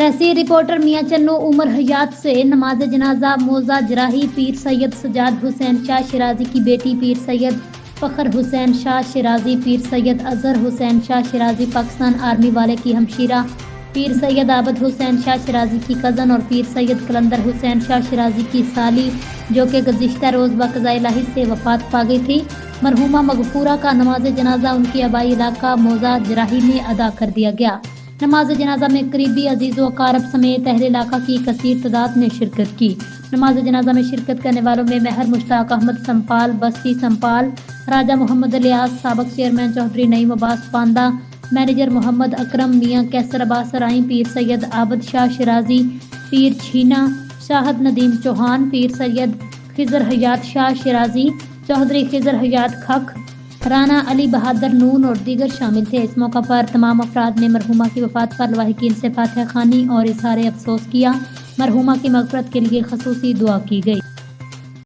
تحصیل reporter میاں چنو عمر حیات سے نماز جنازہ موزہ جراحی پیر سید سجاد حسین شاہ شیرازی کی بیٹی پیر سید فخر حسین شاہ شیرازی، پیر سید اظہر حسین شاہ شیرازی پاکستان آرمی والے کی ہمشیرہ، پیر سید عابد حسین شاہ شیرازی کی کزن اور پیر سید کلندر حسین شاہ شیرازی کی سالی، جو کہ گزشتہ روز بقضاء الہی سے وفات پا گئی تھی۔ مرحومہ مغفورہ کا نماز جنازہ ان کے آبائی علاقہ موزہ جراحی میں ادا کر دیا گیا۔ نماز جنازہ میں قریبی عزیز و اقارب سمیت اہل علاقہ کی کثیر تعداد نے شرکت کی۔ نماز جنازہ میں شرکت کرنے والوں میں مہر مشتاق احمد سمپال، بستی سمپال، راجہ محمد الیاس، سابق چیئرمین چودھری نعیم عباس پاندہ، مینیجر محمد اکرم، میاں کیسر عباس سرائیں، پیر سید عابد شاہ شیرازی، پیر چھینا، شاہد ندیم چوہان، پیر سید خضر حیات شاہ شیرازی، چودھری خضر حیات کھک، رانا علی بہادر نون اور دیگر شامل تھے۔ اس موقع پر تمام افراد نے مرحومہ کی وفات پر لواحقین سے فاتحہ خوانی اور اظہار افسوس کیا۔ مرحومہ کی مغفرت کے لیے خصوصی دعا کی گئی۔